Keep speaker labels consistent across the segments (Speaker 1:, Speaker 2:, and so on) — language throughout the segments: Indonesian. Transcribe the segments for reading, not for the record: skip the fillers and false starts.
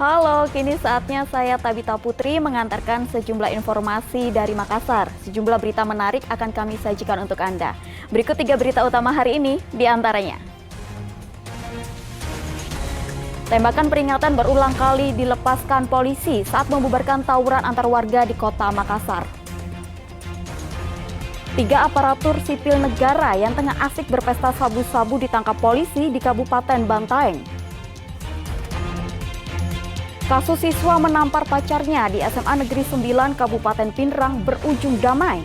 Speaker 1: Halo, kini saatnya saya Tabita Putri mengantarkan sejumlah informasi dari Makassar. Sejumlah berita menarik akan kami sajikan untuk Anda. Berikut 3 berita utama hari ini di antaranya. Tembakan peringatan berulang kali dilepaskan polisi saat membubarkan tawuran antar warga di kota Makassar. 3 aparatur sipil negara yang tengah asik berpesta sabu-sabu ditangkap polisi di Kabupaten Bantaeng. Kasus siswa menampar pacarnya di SMA Negeri 9 Kabupaten Pinrang berujung damai.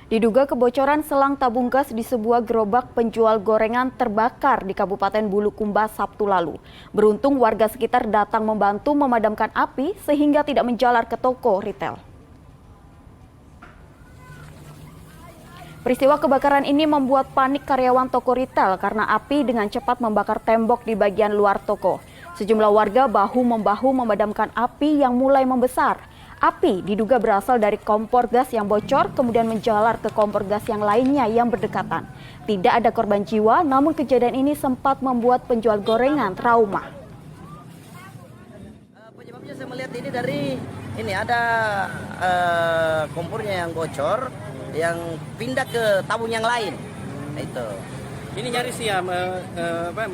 Speaker 1: Diduga kebocoran selang tabung gas di sebuah gerobak penjual gorengan terbakar di Kabupaten Bulukumba Sabtu lalu. Beruntung warga sekitar datang membantu memadamkan api sehingga tidak menjalar ke toko retail. Peristiwa kebakaran ini membuat panik karyawan toko retail karena api dengan cepat membakar tembok di bagian luar toko. Sejumlah warga bahu-membahu memadamkan api yang mulai membesar. Api diduga berasal dari kompor gas yang bocor kemudian menjalar ke kompor gas yang lainnya yang berdekatan. Tidak ada korban jiwa, namun kejadian ini sempat membuat penjual gorengan trauma.
Speaker 2: Penyebabnya saya melihat ini dari ada kompornya yang bocor, yang pindah ke tabung yang lain. Nah, itu.
Speaker 3: Ini nyaris ya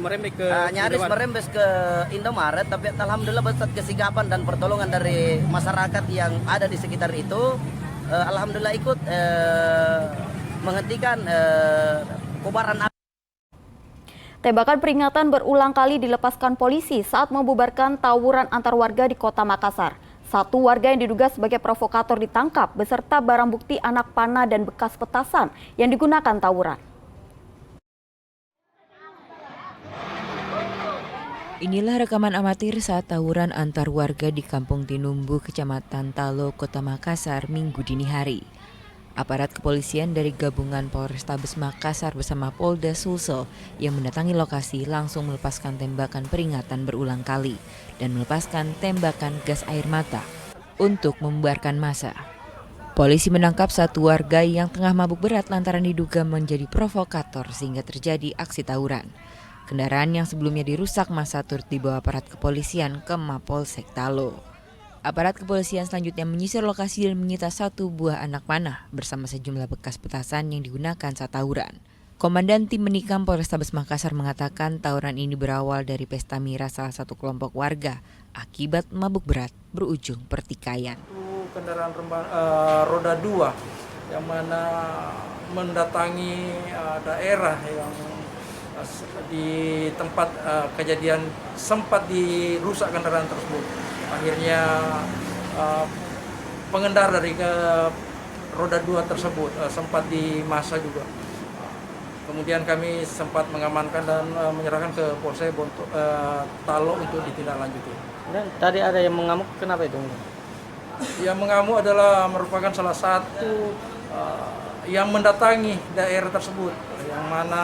Speaker 3: merembes ke
Speaker 2: nyaris merembes ke Indomaret, tapi alhamdulillah berkat kesigapan dan pertolongan dari masyarakat yang ada di sekitar itu, alhamdulillah ikut menghentikan kobaran api.
Speaker 1: Tembakan peringatan berulang kali dilepaskan polisi saat membubarkan tawuran antar warga di kota Makassar. 1 warga yang diduga sebagai provokator ditangkap beserta barang bukti anak panah dan bekas petasan yang digunakan tawuran.
Speaker 4: Inilah rekaman amatir saat tawuran antar warga di Kampung Tinumbu, Kecamatan Talo, Kota Makassar, Minggu dini hari. Aparat kepolisian dari gabungan Polrestabes Makassar bersama Polda Sulsel yang mendatangi lokasi langsung melepaskan tembakan peringatan berulang kali dan melepaskan tembakan gas air mata untuk membubarkan massa. Polisi menangkap 1 warga yang tengah mabuk berat lantaran diduga menjadi provokator sehingga terjadi aksi tawuran. Kendaraan yang sebelumnya dirusak massa turut dibawa aparat kepolisian ke Mapolsek Talo. Aparat kepolisian selanjutnya menyisir lokasi dan menyita 1 buah anak panah bersama sejumlah bekas petasan yang digunakan saat tawuran. Komandan Tim Menikam Polrestabes Makassar mengatakan tawuran ini berawal dari pesta miras salah satu kelompok warga akibat mabuk berat berujung pertikaian.
Speaker 5: Kendaraan roda 2 yang mana mendatangi daerah yang di tempat kejadian sempat dirusak kendaraan tersebut. Akhirnya pengendara dari roda 2 tersebut sempat dimasa juga. Kemudian kami sempat mengamankan dan menyerahkan ke Polsek Talo untuk ditindaklanjuti.
Speaker 3: Dan tadi ada yang mengamuk, kenapa itu?
Speaker 5: Yang mengamuk adalah merupakan salah satu yang mendatangi daerah tersebut, yang mana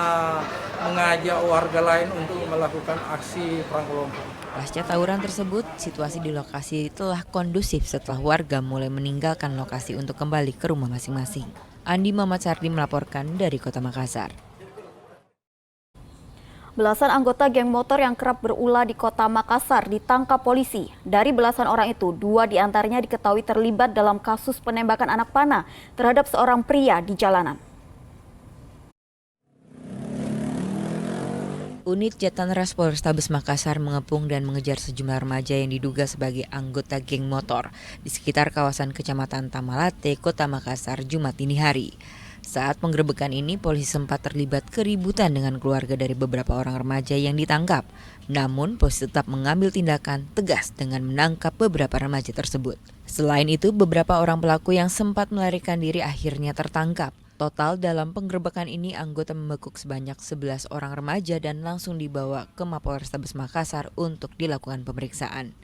Speaker 5: mengajak warga lain untuk melakukan aksi perang kelompok.
Speaker 4: Pasca tawuran tersebut, situasi di lokasi telah kondusif setelah warga mulai meninggalkan lokasi untuk kembali ke rumah masing-masing. Andi Muhammad Sardi melaporkan dari Kota Makassar.
Speaker 1: Belasan anggota geng motor yang kerap berulah di kota Makassar ditangkap polisi. Dari belasan orang itu, 2 diantaranya diketahui terlibat dalam kasus penembakan anak panah terhadap seorang pria di jalanan.
Speaker 4: Unit Jatanras Polrestabes Makassar mengepung dan mengejar sejumlah remaja yang diduga sebagai anggota geng motor di sekitar kawasan Kecamatan Tamalate, Kota Makassar, Jumat dini hari. Saat penggerebekan ini, polisi sempat terlibat keributan dengan keluarga dari beberapa orang remaja yang ditangkap. Namun, polisi tetap mengambil tindakan tegas dengan menangkap beberapa remaja tersebut. Selain itu, beberapa orang pelaku yang sempat melarikan diri akhirnya tertangkap. Total dalam penggerebekan ini, anggota membekuk sebanyak 11 orang remaja dan langsung dibawa ke Mapolrestabes Makassar untuk dilakukan pemeriksaan.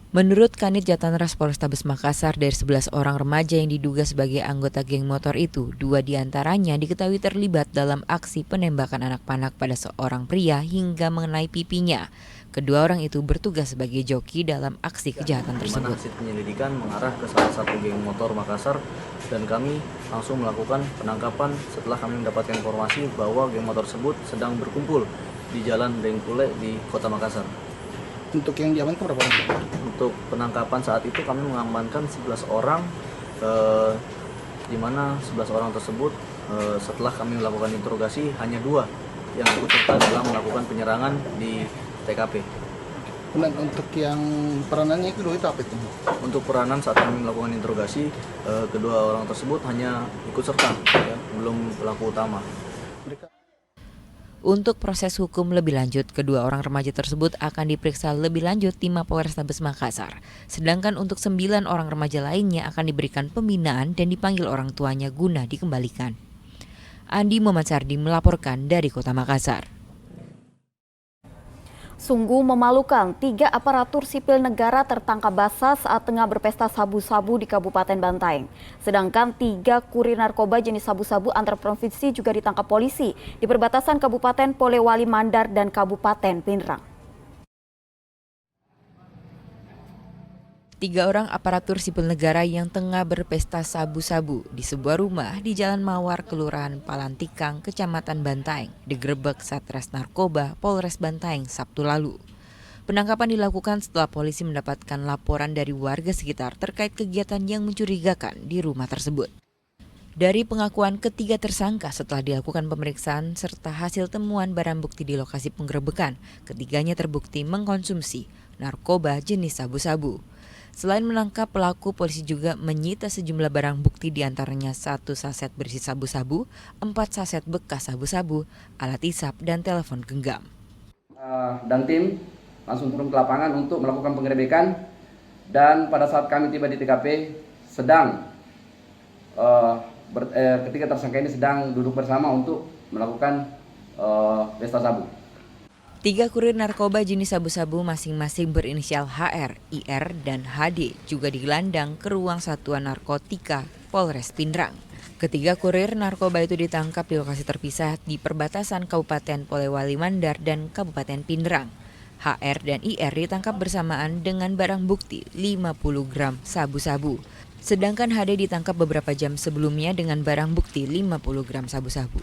Speaker 4: Menurut Kanit Jatanras Polrestabes Makassar, dari 11 orang remaja yang diduga sebagai anggota geng motor itu, 2 diantaranya diketahui terlibat dalam aksi penembakan anak panah pada seorang pria hingga mengenai pipinya. Kedua orang itu bertugas sebagai joki dalam aksi kejahatan tersebut.
Speaker 6: Aksi penyelidikan mengarah ke salah satu geng motor Makassar dan kami langsung melakukan penangkapan setelah kami mendapatkan informasi bahwa geng motor tersebut sedang berkumpul di Jalan Dengkule di Kota Makassar.
Speaker 7: Untuk yang diamankan berapa orang?
Speaker 6: Untuk penangkapan saat itu kami mengamankan 11 orang, di mana 11 orang tersebut setelah kami melakukan interogasi hanya 2 yang ikut serta dalam melakukan penyerangan di TKP.
Speaker 7: Dan untuk yang peranannya itu apa itu?
Speaker 6: Untuk peranan saat kami melakukan interogasi, kedua orang tersebut hanya ikut serta, ya, belum pelaku utama.
Speaker 4: Untuk proses hukum lebih lanjut, kedua orang remaja tersebut akan diperiksa lebih lanjut di Mapolrestabes Makassar. Sedangkan untuk 9 orang remaja lainnya akan diberikan pembinaan dan dipanggil orang tuanya guna dikembalikan. Andi Muhammad Sardi melaporkan dari Kota Makassar.
Speaker 1: Sungguh memalukan, 3 aparatur sipil negara tertangkap basah saat tengah berpesta sabu-sabu di Kabupaten Bantaeng. Sedangkan 3 kurir narkoba jenis sabu-sabu antar provinsi juga ditangkap polisi di perbatasan Kabupaten Polewali Mandar dan Kabupaten Pinrang.
Speaker 4: 3 orang aparatur sipil negara yang tengah berpesta sabu-sabu di sebuah rumah di Jalan Mawar, Kelurahan Palantikang, Kecamatan Bantaeng, digerebek Satres Narkoba Polres Bantaeng Sabtu lalu. Penangkapan dilakukan setelah polisi mendapatkan laporan dari warga sekitar terkait kegiatan yang mencurigakan di rumah tersebut. Dari pengakuan ketiga tersangka setelah dilakukan pemeriksaan serta hasil temuan barang bukti di lokasi penggerebekan, ketiganya terbukti mengkonsumsi narkoba jenis sabu-sabu. Selain menangkap pelaku, polisi juga menyita sejumlah barang bukti diantaranya 1 saset berisi sabu-sabu, 4 saset bekas sabu-sabu, alat isap, dan telepon genggam.
Speaker 8: Dan tim langsung turun ke lapangan untuk melakukan penggerebekan, dan pada saat kami tiba di TKP ketiga tersangka ini sedang duduk bersama untuk melakukan pesta sabu.
Speaker 4: 3 kurir narkoba jenis sabu-sabu masing-masing berinisial HR, IR, dan HD juga digelandang ke ruang satuan narkotika Polres Pinrang. Ketiga kurir narkoba itu ditangkap di lokasi terpisah di perbatasan Kabupaten Polewali Mandar dan Kabupaten Pinrang. HR dan IR ditangkap bersamaan dengan barang bukti 50 gram sabu-sabu. Sedangkan HD ditangkap beberapa jam sebelumnya dengan barang bukti 50 gram sabu-sabu.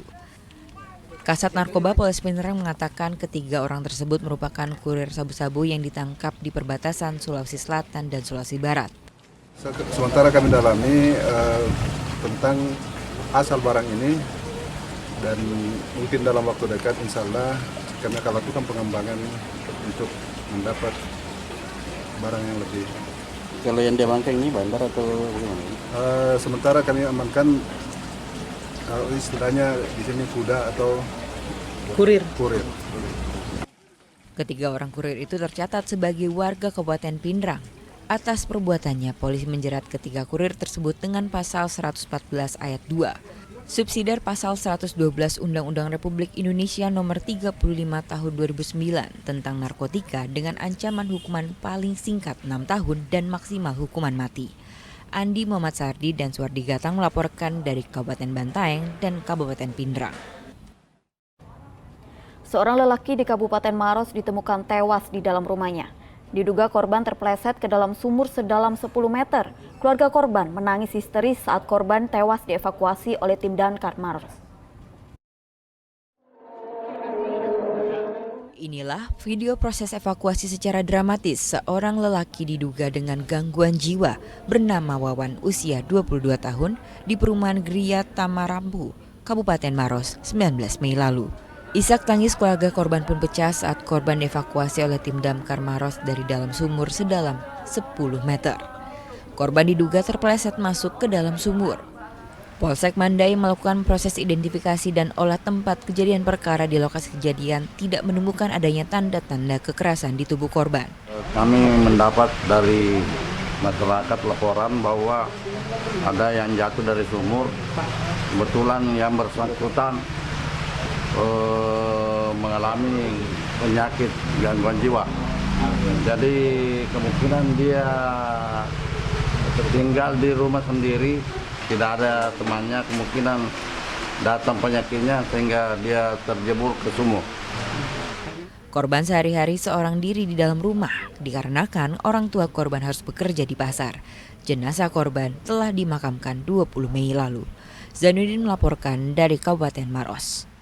Speaker 4: Kasat Narkoba Polres Pinrang mengatakan ketiga orang tersebut merupakan kurir sabu-sabu yang ditangkap di perbatasan Sulawesi Selatan dan Sulawesi Barat.
Speaker 9: Sementara kami dalami tentang asal barang ini, dan mungkin dalam waktu dekat insya Allah kami akan lakukan pengembangan untuk mendapat barang yang lebih.
Speaker 7: Kalau yang diamankan ini bandar atau bagaimana?
Speaker 9: Sementara kami amankan istilahnya di sini kuda atau kurir.
Speaker 4: Ketiga orang kurir itu tercatat sebagai warga Kabupaten Pinrang. Atas perbuatannya, polisi menjerat ketiga kurir tersebut dengan pasal 114 ayat 2, subsidiar pasal 112 Undang-Undang Republik Indonesia nomor 35 tahun 2009 tentang narkotika dengan ancaman hukuman paling singkat 6 tahun dan maksimal hukuman mati. Andi Muhammad Sardi dan Suwardi Gatang melaporkan dari Kabupaten Bantaeng dan Kabupaten Pinrang.
Speaker 1: Seorang lelaki di Kabupaten Maros ditemukan tewas di dalam rumahnya. Diduga korban terpeleset ke dalam sumur sedalam 10 meter. Keluarga korban menangis histeris saat korban tewas dievakuasi oleh tim Damkar Maros.
Speaker 4: Inilah video proses evakuasi secara dramatis seorang lelaki diduga dengan gangguan jiwa bernama Wawan usia 22 tahun di perumahan Gria Tamarampu, Kabupaten Maros, 19 Mei lalu. Isak tangis keluarga korban pun pecah saat korban dievakuasi oleh tim Damkar Maros dari dalam sumur sedalam 10 meter. Korban diduga terpeleset masuk ke dalam sumur. Polsek Mandai melakukan proses identifikasi dan olah tempat kejadian perkara di lokasi kejadian tidak menemukan adanya tanda-tanda kekerasan di tubuh korban.
Speaker 10: Kami mendapat dari masyarakat laporan bahwa ada yang jatuh dari sumur. Kebetulan yang bersangkutan mengalami penyakit gangguan jiwa. Jadi kemungkinan dia tinggal di rumah sendiri. Tidak ada temannya, kemungkinan datang penyakitnya sehingga dia terjebur ke sumur.
Speaker 4: Korban sehari-hari seorang diri di dalam rumah dikarenakan orang tua korban harus bekerja di pasar. Jenazah korban telah dimakamkan 20 Mei lalu. Zainuddin melaporkan dari Kabupaten Maros.